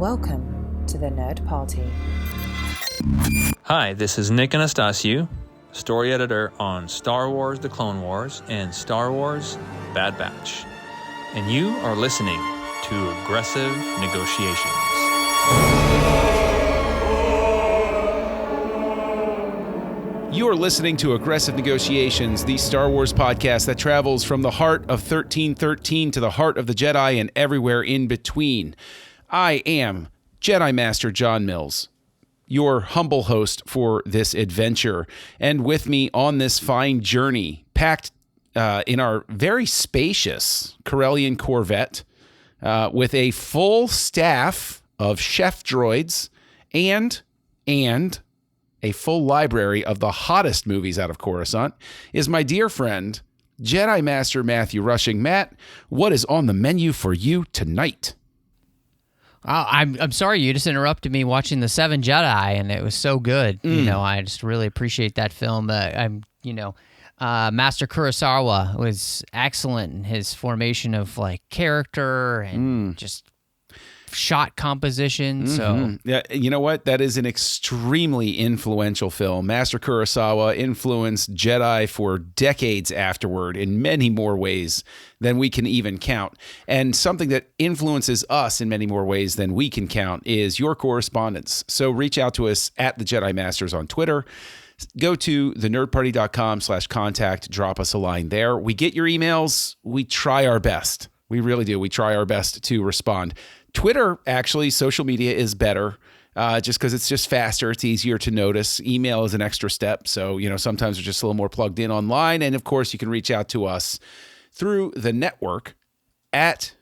Welcome to the Nerd Party. Hi, this is Nick Anastasiou, story editor on Star Wars The Clone Wars and Star Wars Bad Batch. And you are listening to Aggressive Negotiations. You are listening to Aggressive Negotiations, the Star Wars podcast that travels from the heart of 1313 to the heart of the Jedi and everywhere in between. I am Jedi Master John Mills, your humble host for this adventure. And with me on this fine journey, packed in our very spacious Corellian Corvette, with a full staff of chef droids and a full library of the hottest movies out of Coruscant, is my dear friend, Jedi Master Matthew Rushing. Matt, what is on the menu for you tonight? I'm sorry, you just interrupted me watching The Seven Jedi, and it was so good. You know, I just really appreciate that film. Master Kurosawa was excellent in his formation of like character and just shot composition. So yeah, you know what? That is an extremely influential film. Master Kurosawa influenced Jedi for decades afterward in many more ways than we can even count. And something that influences us in many more ways than we can count is your correspondence. So reach out to us at the Jedi Masters on Twitter. Go to thenerdparty.com/contact. Drop us a line there. We get your emails. We try our best. We really do. We try our best to respond. Twitter, actually, social media is better just because it's just faster. It's easier to notice. Email is an extra step. So, you know, sometimes we're just a little more plugged in online. And of course, you can reach out to us through the network at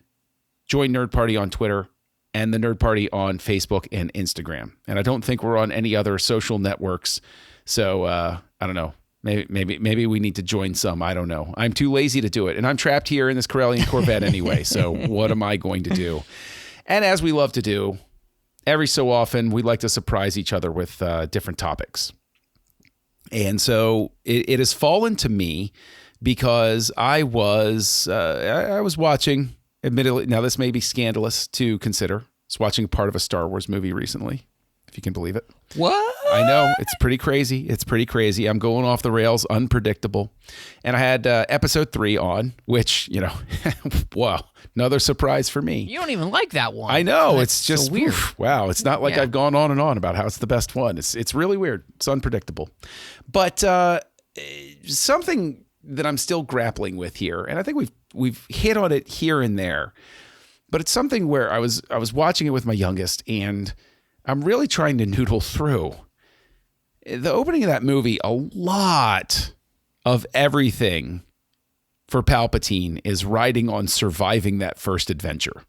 Join Nerd Party on Twitter and the Nerd Party on Facebook and Instagram. And I don't think we're on any other social networks. So I don't know. Maybe we need to join some. I don't know. I'm too lazy to do it. And I'm trapped here in this Corellian Corvette anyway. So what am I going to do? And as we love to do, every so often, we like to surprise each other with different topics. And so it has fallen to me because I was watching, admittedly, now this may be scandalous to consider. I was watching part of a Star Wars movie recently, if you can believe it. what? I know, it's pretty crazy. It's pretty crazy. I'm going off the rails, unpredictable. And I had episode 3 on, which, you know, wow, another surprise for me. You don't even like that one. I know. That's It's just so weird. Wow. It's not like Yeah. I've gone on and on about how it's the best one. It's really weird. It's unpredictable. But something that I'm still grappling with here, and I think we've hit on it here and there, but it's something where I was watching it with my youngest, and I'm really trying to noodle through. The opening of that movie, a lot of everything for Palpatine is riding on surviving that first adventure.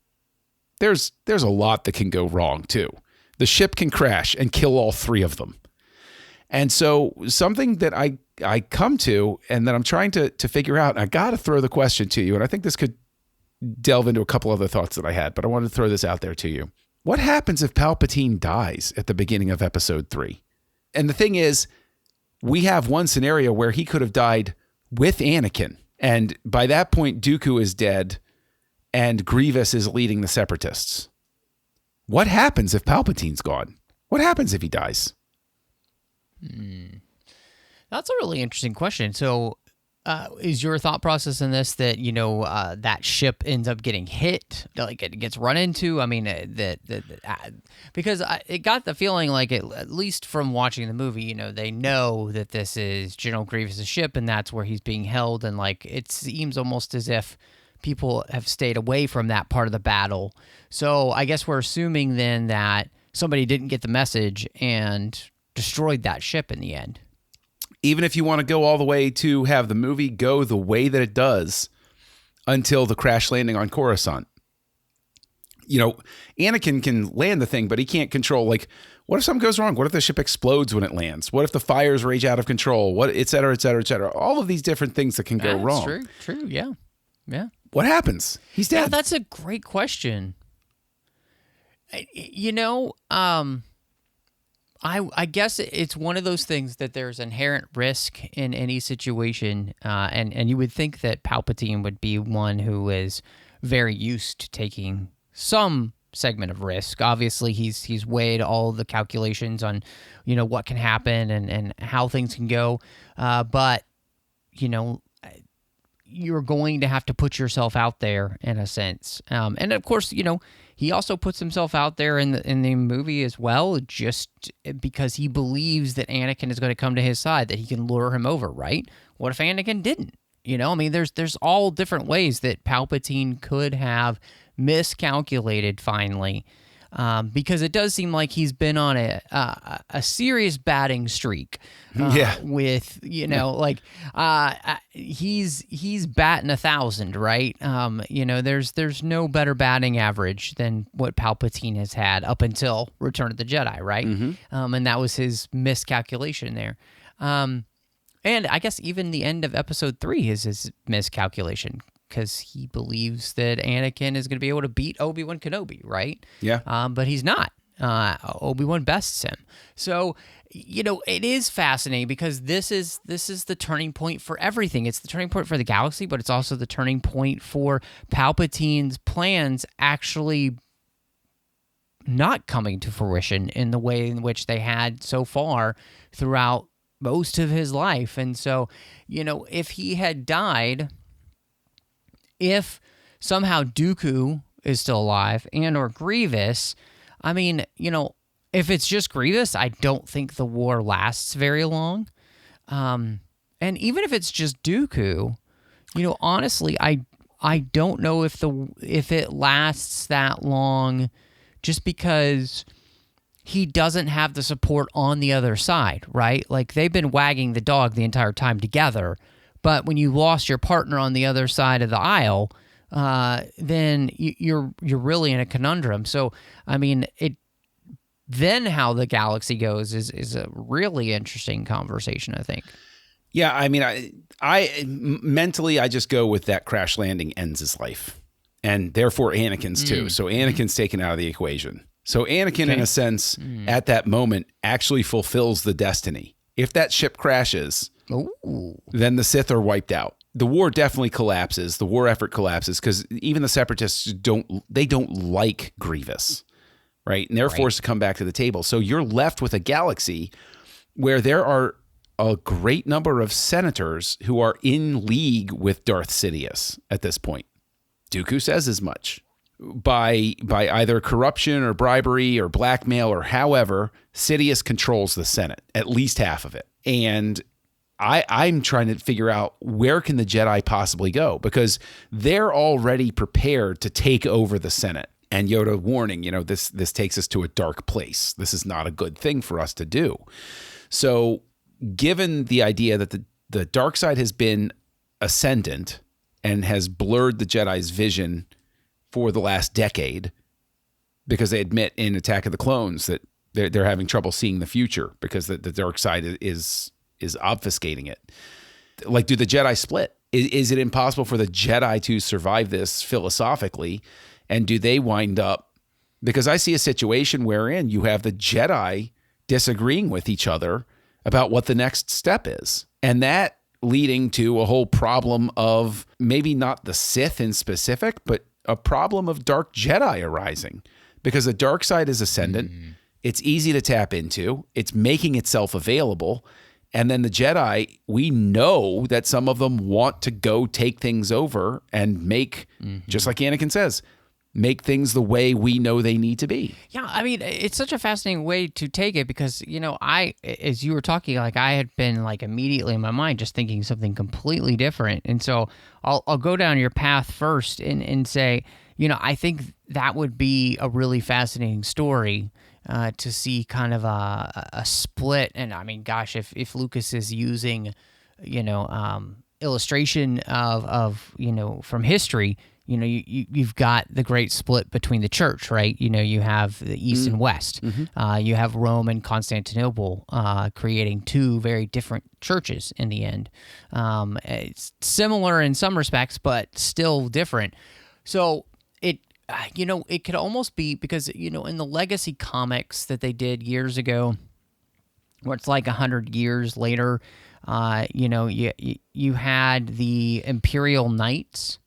There's a lot that can go wrong too. The ship can crash and kill all 3 of them. And so something that I come to and that I'm trying to figure out, and I got to throw the question to you, and I think this could delve into a couple other thoughts that I had, but I wanted to throw this out there to you. What happens if Palpatine dies at the beginning of episode 3? And the thing is, we have one scenario where he could have died with Anakin. And by that point, Dooku is dead and Grievous is leading the Separatists. What happens if Palpatine's gone? What happens if he dies? That's a really interesting question. So is your thought process in this that, you know, that ship ends up getting hit, like it gets run into? I mean, because it got the feeling like, at least from watching the movie, you know, they know that this is General Grievous' ship and that's where he's being held. And like, it seems almost as if people have stayed away from that part of the battle. So I guess we're assuming then that somebody didn't get the message and destroyed that ship in the end. Even if you want to go all the way to have the movie go the way that it does until the crash landing on Coruscant. You know, Anakin can land the thing, but he can't control, like, what if something goes wrong? What if the ship explodes when it lands? What if the fires rage out of control? What, et cetera, et cetera, et cetera. All of these different things that can go wrong. True, yeah. What happens? He's dead. Yeah, that's a great question. You know, I guess it's one of those things that there's inherent risk in any situation, and you would think that Palpatine would be one who is very used to taking some segment of risk. Obviously, he's weighed all the calculations on, what can happen and how things can go. But, you're going to have to put yourself out there in a sense. And of course, he also puts himself out there in the movie as well, just because he believes that Anakin is going to come to his side, that he can lure him over, right? What if Anakin didn't? There's all different ways that Palpatine could have miscalculated finally, because it does seem like he's been on a serious batting streak. With he's batting 1,000, right? There's no better batting average than what Palpatine has had up until Return of the Jedi, right? And that was his miscalculation there. And I guess even the end of Episode 3 is his miscalculation, because he believes that Anakin is going to be able to beat Obi-Wan Kenobi, right? Yeah. But he's not. Obi-Wan bests him. So, it is fascinating because this is the turning point for everything. It's the turning point for the galaxy, but it's also the turning point for Palpatine's plans actually not coming to fruition in the way in which they had so far throughout most of his life. And so, if he had died, if somehow Dooku is still alive and or Grievous, if it's just Grievous, I don't think the war lasts very long. And even if it's just Dooku, honestly, I don't know if it lasts that long, just because he doesn't have the support on the other side, right? Like, they've been wagging the dog the entire time together, but when you lost your partner on the other side of the aisle, then you're really in a conundrum. So, then how the galaxy goes is a really interesting conversation, I think. Yeah, I mentally, I just go with that crash landing ends his life, and therefore Anakin's too. So Anakin's taken out of the equation. So Anakin, in a sense, at that moment, actually fulfills the destiny. If that ship crashes, then the Sith are wiped out. The war definitely collapses. The war effort collapses because even the Separatists don't like Grievous, right? And they're forced to come back to the table. So you're left with a galaxy where there are a great number of senators who are in league with Darth Sidious at this point. Dooku says as much. By either corruption or bribery or blackmail or however, Sidious controls the Senate, at least half of it. And I'm trying to figure out, where can the Jedi possibly go? Because they're already prepared to take over the Senate. And Yoda warning, this takes us to a dark place. This is not a good thing for us to do. So given the idea that the dark side has been ascendant and has blurred the Jedi's vision for the last decade, because they admit in Attack of the Clones that they're having trouble seeing the future because the dark side is obfuscating it. Like, do the Jedi split? Is it impossible for the Jedi to survive this philosophically? And do they wind up, because I see a situation wherein you have the Jedi disagreeing with each other about what the next step is. And that leading to a whole problem of maybe not the Sith in specific, but a problem of dark Jedi arising, because the dark side is ascendant. It's easy to tap into. It's making itself available. And then the Jedi, we know that some of them want to go take things over and make, just like Anakin says, make things the way we know they need to be. Yeah, it's such a fascinating way to take it because, as you were talking, I had been immediately in my mind just thinking something completely different. And so I'll go down your path first and say, I think that would be a really fascinating story to see kind of a split. And gosh, if Lucas is using, illustration of from history, you've got the great split between the church, right? You have the East and West. You have Rome and Constantinople creating two very different churches in the end. It's similar in some respects, but still different. So it could almost be because, in the Legacy comics that they did years ago, where it's 100 years later, you had the Imperial Knights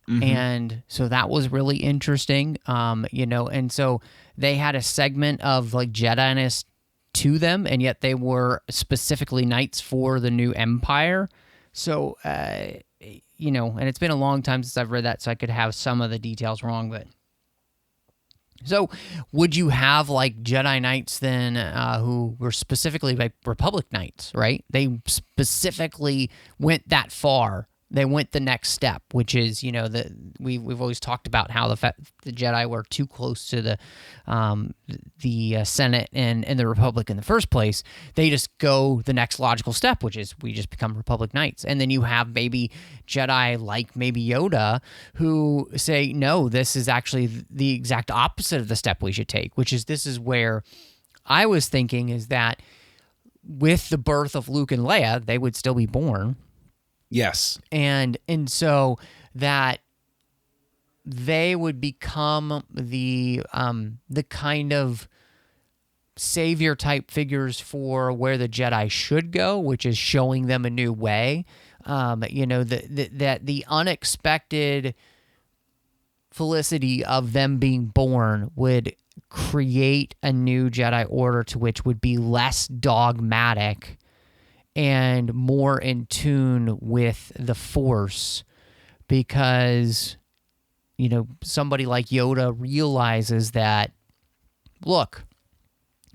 And so that was really interesting, and so they had a segment of like Jedi-ness to them, and yet they were specifically knights for the new empire. So, and it's been a long time since I've read that, so I could have some of the details wrong, but... So, would you have like Jedi Knights then who were specifically like Republic Knights, right? They specifically went that far. They went the next step, which is, we've always talked about how the Jedi were too close to the Senate and the Republic in the first place. They just go the next logical step, which is we just become Republic Knights. And then you have maybe Jedi like maybe Yoda who say, no, this is actually the exact opposite of the step we should take, which is this is where I was thinking is that with the birth of Luke and Leia, they would still be born. Yes. And so that they would become the kind of savior type figures for where the Jedi should go, which is showing them a new way. That the unexpected felicity of them being born would create a new Jedi Order to which would be less dogmatic and more in tune with the Force, because, somebody like Yoda realizes that, look,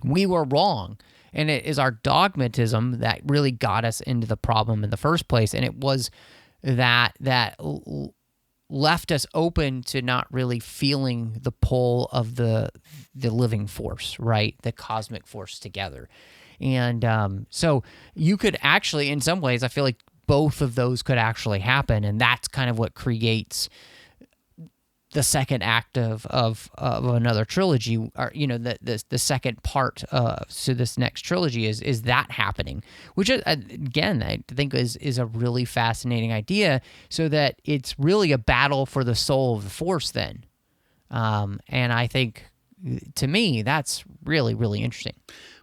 we were wrong. And it is our dogmatism that really got us into the problem in the first place. And it was that left us open to not really feeling the pull of the living force, right? The cosmic force together. And so you could actually, in some ways, I feel like both of those could actually happen. And that's kind of what creates the second act of another trilogy, or the second part to this next trilogy is that happening, which again I think is a really fascinating idea. So that it's really a battle for the soul of the Force then, and I think to me that's really, really interesting.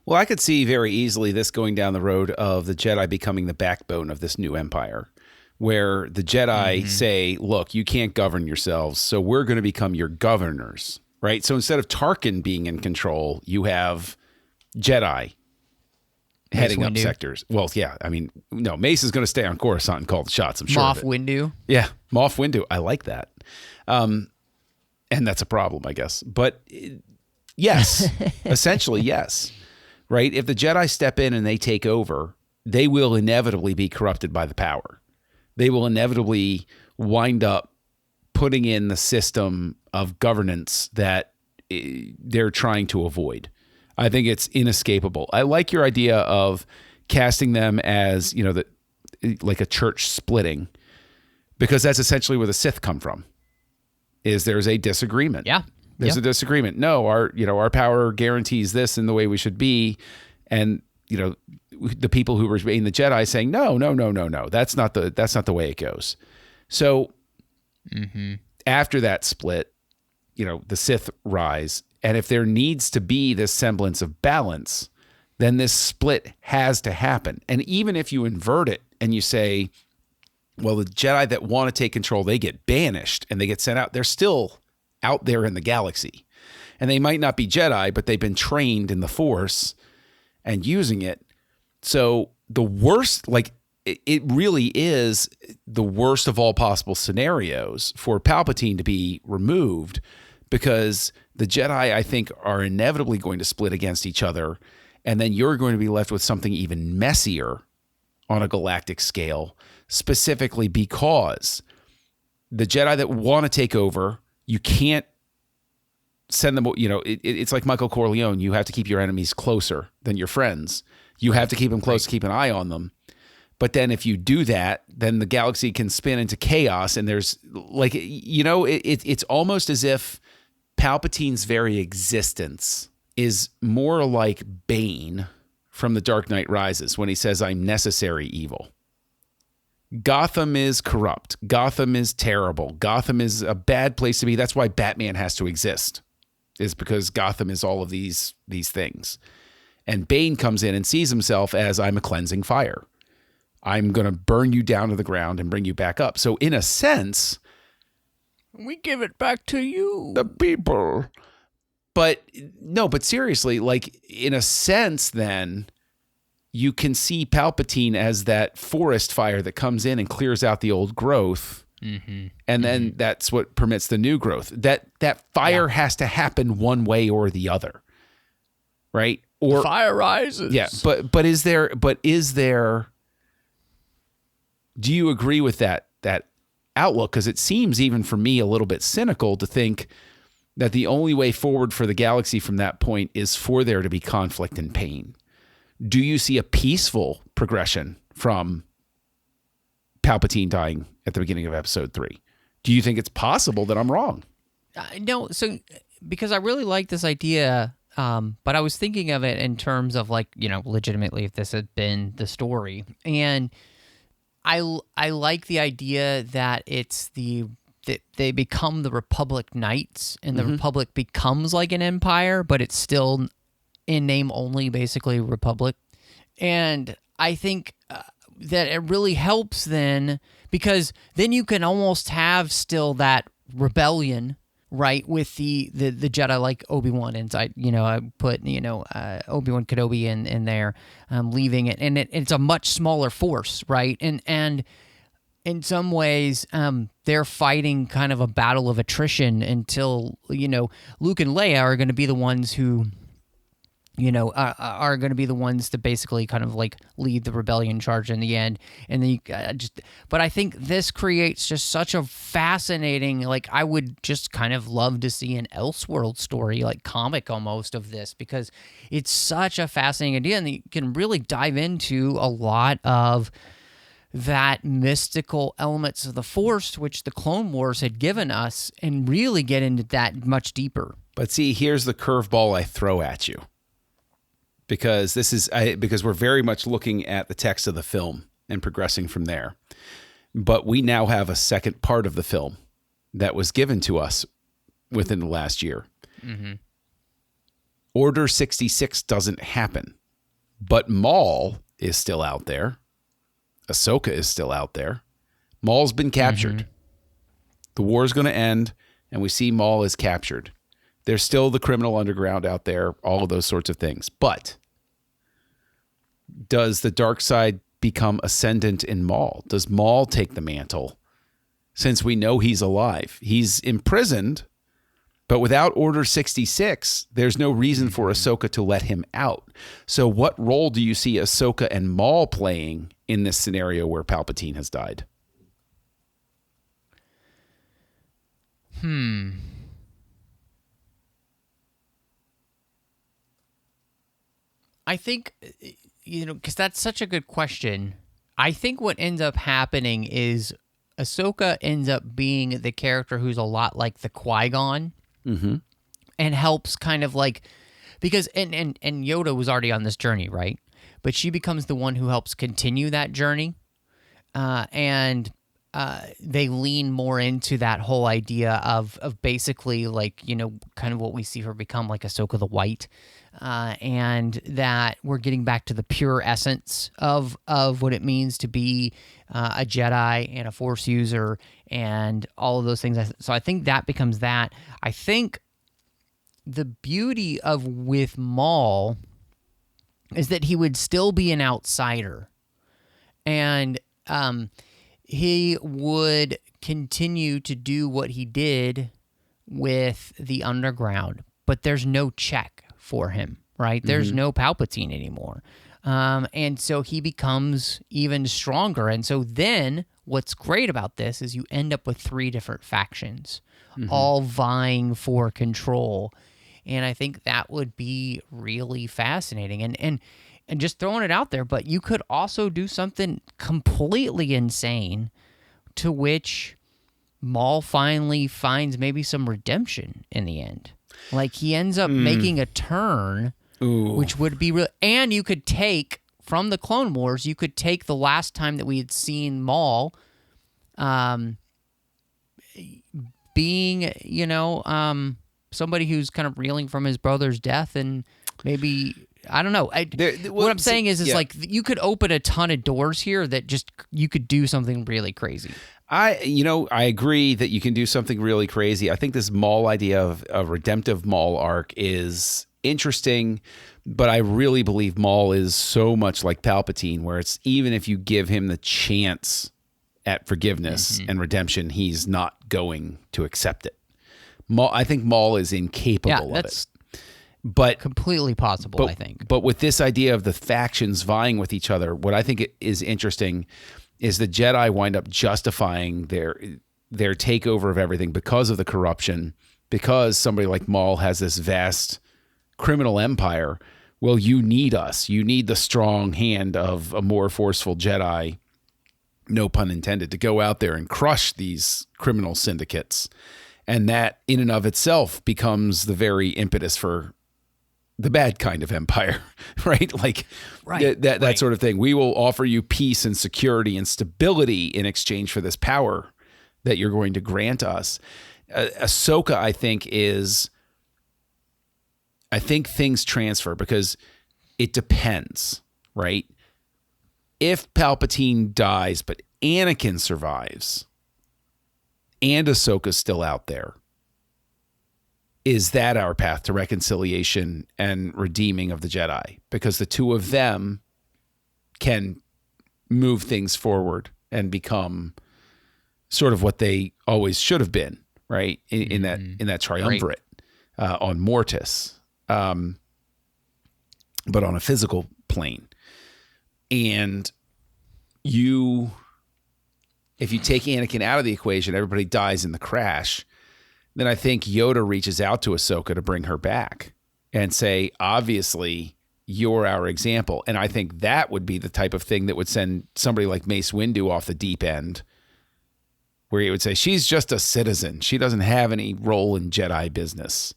Well, I could see very easily this going down the road of the Jedi becoming the backbone of this new empire, where the Jedi say, look, you can't govern yourselves, so we're going to become your governors, right? So instead of Tarkin being in control, you have Jedi heading up sectors. Well, yeah, I mean, no, Mace is going to stay on Coruscant and call the shots, I'm sure. Moff Windu. Yeah, Moff Windu. I like that. And that's a problem, I guess. But yes, essentially, yes, right? If the Jedi step in and they take over, they will inevitably be corrupted by the power. They will inevitably wind up putting in the system of governance that they're trying to avoid. I think it's inescapable. I like your idea of casting them as, like a church splitting, because that's essentially where the Sith come from. Is there's a disagreement. Yeah. There's a disagreement. No, our power guarantees this in the way we should be, and the people who were being the Jedi saying, no, that's not the way it goes. So after that split, the Sith rise. And if there needs to be this semblance of balance, then this split has to happen. And even if you invert it and you say, well, the Jedi that want to take control, they get banished and they get sent out, they're still out there in the galaxy. And they might not be Jedi, but they've been trained in the Force and using it. So the worst, it really is the worst of all possible scenarios for Palpatine to be removed, because the Jedi, I think, are inevitably going to split against each other. And then you're going to be left with something even messier on a galactic scale, specifically because the Jedi that want to take over, you can't send them, it's like Michael Corleone. You have to keep your enemies closer than your friends. You have to keep them close, keep an eye on them. But then if you do that, then the galaxy can spin into chaos. And there's it's almost as if Palpatine's very existence is more like Bane from The Dark Knight Rises when he says, I'm necessary evil. Gotham is corrupt. Gotham is terrible. Gotham is a bad place to be. That's why Batman has to exist, is because Gotham is all of these things. And Bane comes in and sees himself as, I'm a cleansing fire. I'm going to burn you down to the ground and bring you back up. So in a sense, We give it back to you. The people. But no, but seriously, like in a sense, then you can see Palpatine as that forest fire that comes in and clears out the old growth. Mm-hmm. And then that's what permits the new growth. That fire has to happen one way or the other. Right? Or the fire rises. Yeah, but is there do you agree with that outlook? Because it seems, even for me, a little bit cynical to think that the only way forward for the galaxy from that point is for there to be conflict and pain. Do you see a peaceful progression from Palpatine dying at the beginning of episode 3? Do you think it's possible that I'm wrong? No, so because I really like this idea, but I was thinking of it in terms of like, legitimately if this had been the story. And I like the idea that that they become the Republic Knights, and the Republic becomes like an empire, but it's still in name only, basically Republic. And I think that it really helps then, because then you can almost have still that rebellion, right, with the Jedi, like Obi-Wan inside. I put Obi-Wan Kenobi in there, leaving it, and it's a much smaller force, right, and in some ways they're fighting kind of a battle of attrition until Luke and Leia are going to be the ones who are going to be the ones to basically kind of like lead the rebellion charge in the end. And then but I think this creates just such a fascinating, like, I would just kind of love to see an Elseworld story, like comic almost, of this, because it's such a fascinating idea, and you can really dive into a lot of that mystical elements of the Force, which the Clone Wars had given us, and really get into that much deeper. But see, here's the curveball I throw at you. Because because we're very much looking at the text of the film and progressing from there. But we now have a second part of the film that was given to us within the last year. Mm-hmm. Order 66 doesn't happen. But Maul is still out there. Ahsoka is still out there. Maul's been captured. Mm-hmm. The war's going to end, and we see Maul is captured. There's still the criminal underground out there, all of those sorts of things. But does the dark side become ascendant in Maul? Does Maul take the mantle? Since we know he's alive. He's imprisoned, but without Order 66, there's no reason for Ahsoka to let him out. So what role do you see Ahsoka and Maul playing in this scenario where Palpatine has died? I think, because that's such a good question. I think what ends up happening is Ahsoka ends up being the character who's a lot like the Qui-Gon, and helps kind of like, because, and Yoda was already on this journey, right? But she becomes the one who helps continue that journey, and they lean more into that whole idea of basically like, kind of what we see her become, like Ahsoka the White. And that we're getting back to the pure essence of what it means to be a Jedi and a Force user and all of those things. So I think that becomes that. I think the beauty with Maul is that he would still be an outsider, and he would continue to do what he did with the underground, but there's no check for him, right? There's no Palpatine anymore. And so he becomes even stronger. And so then what's great about this is you end up with 3 different factions, all vying for control. And I think that would be really fascinating. And just throwing it out there, but you could also do something completely insane to which Maul finally finds maybe some redemption in the end. Like he ends up making a turn, which would be real. And you could take from the Clone Wars, you could take the last time that we had seen Maul, being, somebody who's kind of reeling from his brother's death, and maybe, I don't know. What I'm saying is like you could open a ton of doors here that just you could do something really crazy. I agree that you can do something really crazy. I think this Maul idea of a redemptive Maul arc is interesting, but I really believe Maul is so much like Palpatine, where it's even if you give him the chance at forgiveness and redemption, he's not going to accept it. I think Maul is incapable of it. But completely possible, I think. But with this idea of the factions vying with each other, what I think is interesting is the Jedi wind up justifying their takeover of everything because of the corruption, because somebody like Maul has this vast criminal empire. Well, you need us. You need the strong hand of a more forceful Jedi, no pun intended, to go out there and crush these criminal syndicates. And that in and of itself becomes the very impetus for the bad kind of empire, right? Like that sort of thing. We will offer you peace and security and stability in exchange for this power that you're going to grant us. Ahsoka, I think things transfer because it depends, right? If Palpatine dies, but Anakin survives and Ahsoka's still out there, is that our path to reconciliation and redeeming of the Jedi? Because the two of them can move things forward and become sort of what they always should have been, right? In that triumvirate on Mortis, but on a physical plane. And if you take Anakin out of the equation, everybody dies in the crash. Then I think Yoda reaches out to Ahsoka to bring her back and say, obviously, you're our example. And I think that would be the type of thing that would send somebody like Mace Windu off the deep end, where he would say, she's just a citizen. She doesn't have any role in Jedi business.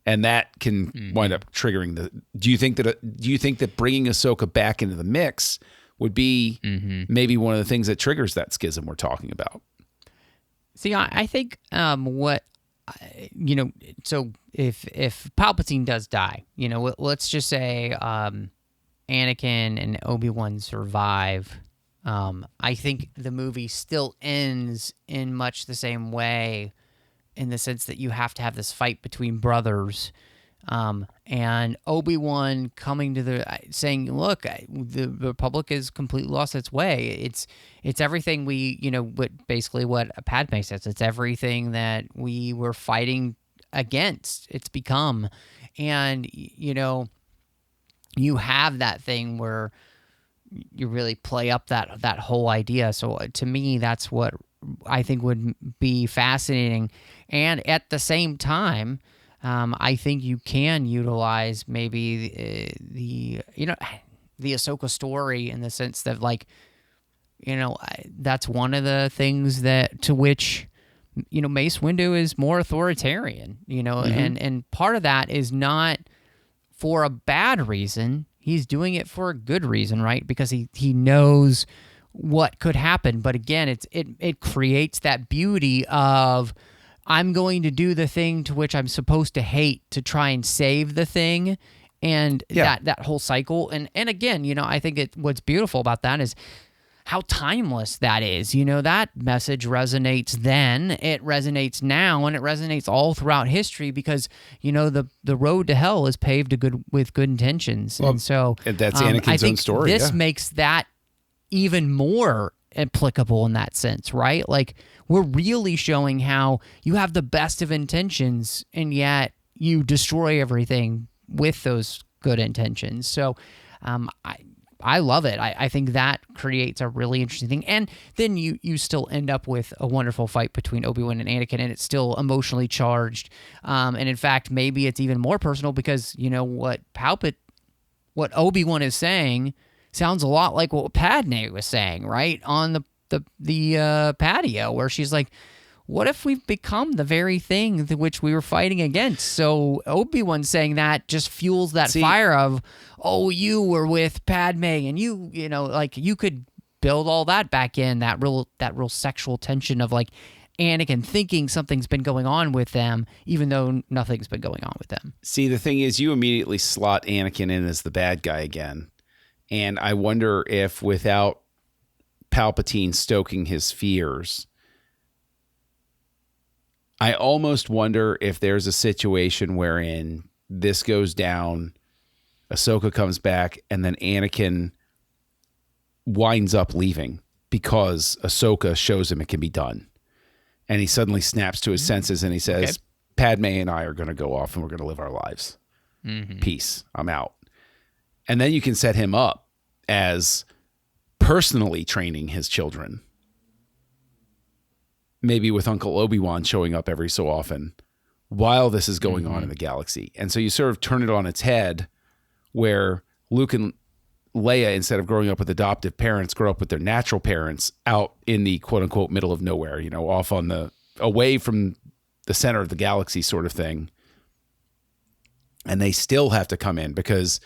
And that can wind up triggering do you think that bringing Ahsoka back into the mix would be maybe one of the things that triggers that schism we're talking about? See, I think so if Palpatine does die, let's just say Anakin and Obi-Wan survive. I think the movie still ends in much the same way, in the sense that you have to have this fight between brothers, and Obi-Wan coming to saying, look, the Republic has completely lost its way. It's everything what Padme says. It's everything that we were fighting against. It's become, and you have that thing where you really play up that whole idea. So to me, that's what I think would be fascinating. And at the same time, I think you can utilize maybe the Ahsoka story, in the sense that, that's one of the things to which Mace Windu is more authoritarian, and part of that is not for a bad reason. He's doing it for a good reason, right? Because he knows what could happen. But again, it creates that beauty of, I'm going to do the thing to which I'm supposed to hate to try and save the thing, and that whole cycle. And again, I think what's beautiful about that is how timeless that is. That message resonates then, it resonates now, and it resonates all throughout history, because the road to hell is paved with good intentions. Well, and so that's Anakin's own story. This makes that even more applicable in that sense, right? Like, we're really showing how you have the best of intentions, and yet you destroy everything with those good intentions. So I love it. I think that creates a really interesting thing. And then you still end up with a wonderful fight between Obi-Wan and Anakin, and it's still emotionally charged. And in fact, maybe it's even more personal, because what Obi-Wan is saying sounds a lot like what Padme was saying, right? On the patio, where she's like, what if we've become the very thing which we were fighting against? So Obi-Wan saying that just fuels that fire of, you were with Padme, and you could build all that back in, that real sexual tension of like Anakin thinking something's been going on with them, even though nothing's been going on with them. See, the thing is, you immediately slot Anakin in as the bad guy again. And I wonder if, without Palpatine stoking his fears, I almost wonder if there's a situation wherein this goes down, Ahsoka comes back, and then Anakin winds up leaving because Ahsoka shows him it can be done. And he suddenly snaps to his senses and he says, okay, Padme and I are going to go off and we're going to live our lives. Mm-hmm. Peace. I'm out. And then you can set him up as personally training his children. Maybe with Uncle Obi-Wan showing up every so often while this is going on in the galaxy. And so you sort of turn it on its head where Luke and Leia, instead of growing up with adoptive parents, grow up with their natural parents out in the quote unquote middle of nowhere, you know, off on the, away from the center of the galaxy sort of thing. And they still have to come in, because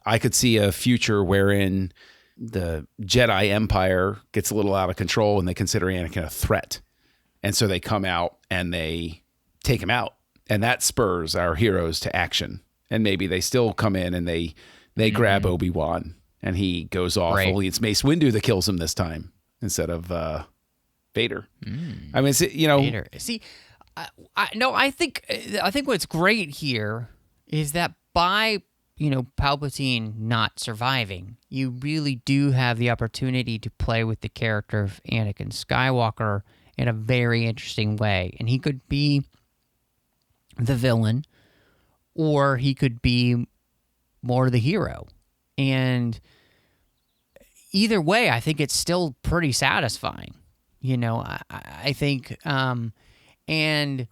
I could see a future wherein the Jedi Empire gets a little out of control and they consider Anakin a threat. And so they come out and they take him out, and that spurs our heroes to action. And maybe they still come in and they grab Obi-Wan and he goes off. Right. Only it's Mace Windu that kills him this time instead of Vader. I mean, it's, you know, Vader. See, I think what's great here is that by, you know, Palpatine not surviving, you really do have the opportunity to play with the character of Anakin Skywalker in a very interesting way. And he could be the villain, or he could be more the hero. And either way, I think it's still pretty satisfying. You know, I think, and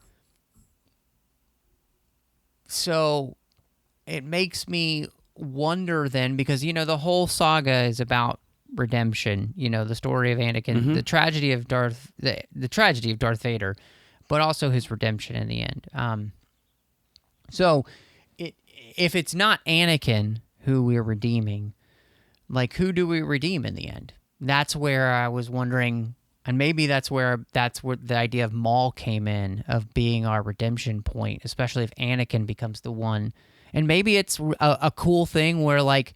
so it makes me wonder then, because, you know, the whole saga is about redemption, you know, the story of Anakin, the tragedy of the tragedy of Darth Vader, but also his redemption in the end. So if it's not Anakin who we're redeeming, like, who do we redeem in the end? That's where I was wondering, and maybe that's where the idea of Maul came in, of being our redemption point, especially if Anakin becomes the one. And maybe it's a cool thing where, like,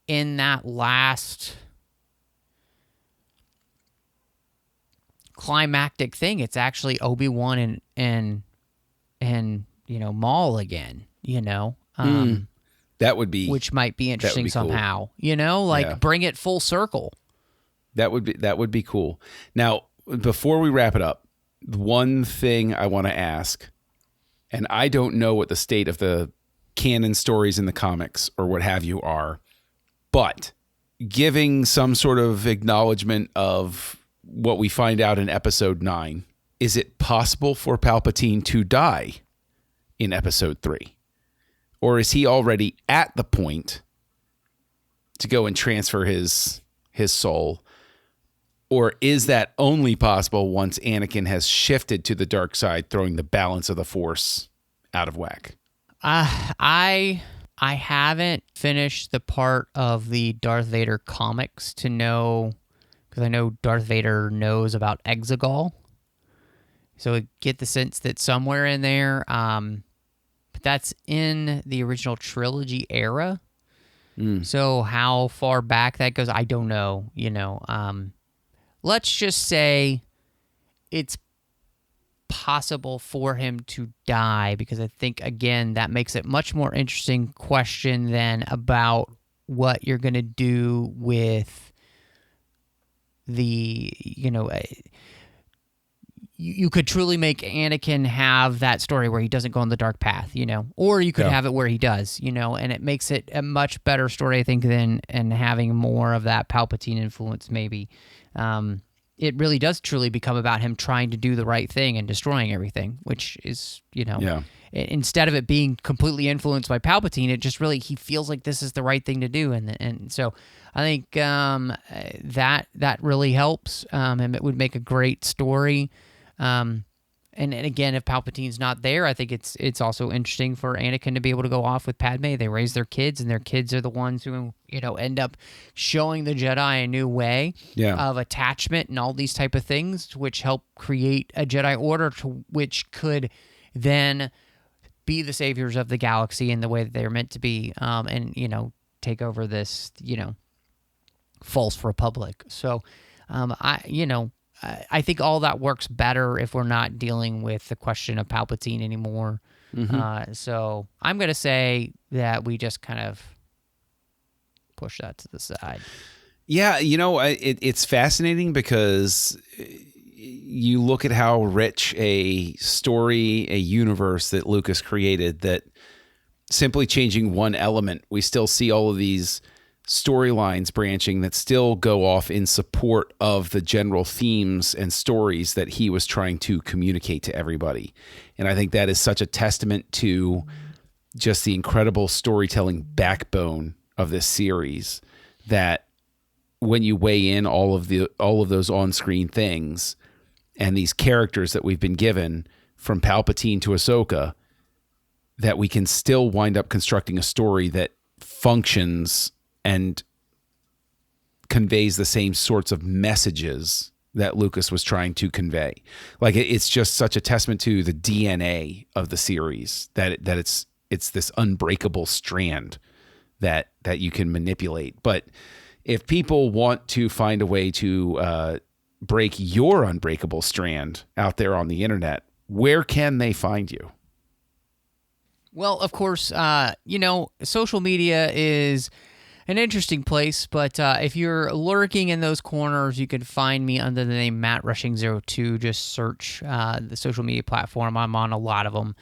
in that last climactic thing, it's actually Obi-Wan and you know, Maul again, you know. That would be, which might be interesting somehow, cool. You know, like, bring it full circle. That would be cool. Now, before we wrap it up, one thing I want to ask, and I don't know what the state of the canon stories in the comics or what have you are, but giving some sort of acknowledgement of what we find out in episode 9, is it possible for Palpatine to die in episode 3? Or is he already at the point to go and transfer his soul? Or is that only possible once Anakin has shifted to the dark side, throwing the balance of the Force out of whack? I haven't finished the part of the Darth Vader comics to know, because I know Darth Vader knows about Exegol. So I get the sense that somewhere in there, but that's in the original trilogy era. So how far back that goes, I don't know, you know. Let's just say it's possible for him to die, because I think, again, that makes it much more interesting question than about what you're going to do with the, you know, you could truly make Anakin have that story where he doesn't go on the dark path, you know, or you could have it where he does, you know, and it makes it a much better story, I think, than having more of that Palpatine influence, maybe. It really does truly become about him trying to do the right thing and destroying everything, which is, you know, instead of it being completely influenced by Palpatine, it just really, he feels like this is the right thing to do. And so I think that really helps, and it would make a great story. And again, if Palpatine's not there, I think it's also interesting for Anakin to be able to go off with Padme. They raise their kids, and their kids are the ones who, you know, end up showing the Jedi a new way of attachment and all these type of things, which help create a Jedi Order which could then be the saviors of the galaxy in the way that they're meant to be, and, you know, take over this, you know, false republic. So, I think all that works better if we're not dealing with the question of Palpatine anymore. So I'm going to say that we just kind of push that to the side. Yeah, it's fascinating because you look at how rich a story, a universe that Lucas created, that simply changing one element, we still see all of these storylines branching that still go off in support of the general themes and stories that he was trying to communicate to everybody. And I think that is such a testament to just the incredible storytelling backbone of this series, that when you weigh in all of those on-screen things and these characters that we've been given, from Palpatine to Ahsoka, that we can still wind up constructing a story that functions and conveys the same sorts of messages that Lucas was trying to convey. Like, it's just such a testament to the DNA of the series, that it's this unbreakable strand that you can manipulate. But if people want to find a way to break your unbreakable strand out there on the internet, where can they find you? Well, of course, social media is an interesting place, but if you're lurking in those corners, you can find me under the name Matt Rushing02. Just search the social media platform. I'm on a lot of them.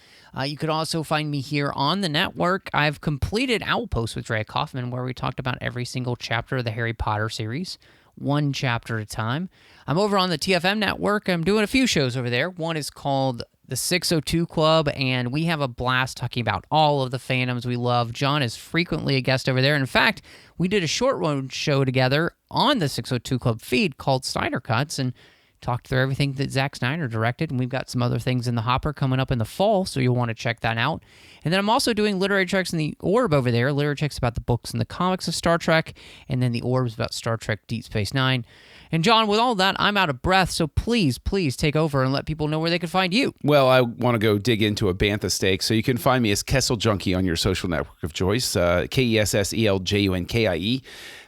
You could also find me here on the network. I've completed Outpost with Drea Kaufman, where we talked about every single chapter of the Harry Potter series, one chapter at a time. I'm over on the TFM network. I'm doing a few shows over there. One is called the 602 Club, and we have a blast talking about all of the fandoms we love. John is frequently a guest over there. In fact, we did a short-run show together on the 602 Club feed called Snyder Cuts, and talked through everything that Zack Snyder directed, and we've got some other things in the hopper coming up in the fall, so you'll want to check that out. And then I'm also doing Literary Treks in the Orb over there. Literary Treks about the books and the comics of Star Trek, and then the Orb's about Star Trek Deep Space Nine. And John, with all that, I'm out of breath, so please take over and let people know where they can find you. Well, I want to go dig into a bantha steak, so you can find me as Kessel Junkie on your social network of choice, KESSELJUNKIE.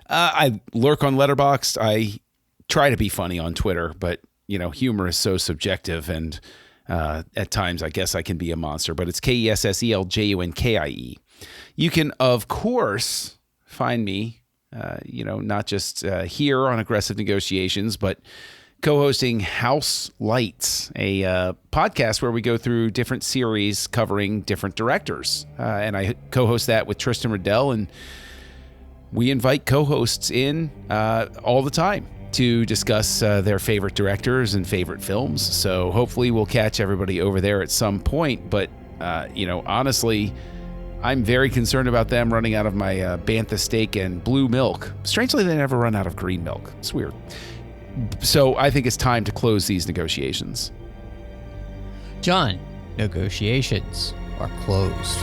I lurk on Letterboxd. I try to be funny on Twitter, but humor is so subjective, and at times I guess I can be a monster, but it's KESSELJUNKIE. You can, of course, find me, not just here on Aggressive Negotiations, but co-hosting House Lights, a podcast where we go through different series covering different directors. And I co-host that with Tristan Riddell, and we invite co-hosts in all the time to discuss their favorite directors and favorite films. So hopefully we'll catch everybody over there at some point. But, honestly, I'm very concerned about them running out of my bantha steak and blue milk. Strangely, they never run out of green milk. It's weird. So I think it's time to close these negotiations. John, negotiations are closed.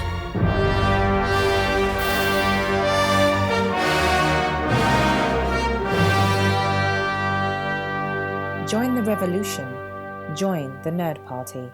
Join the revolution. Join the Nerd Party.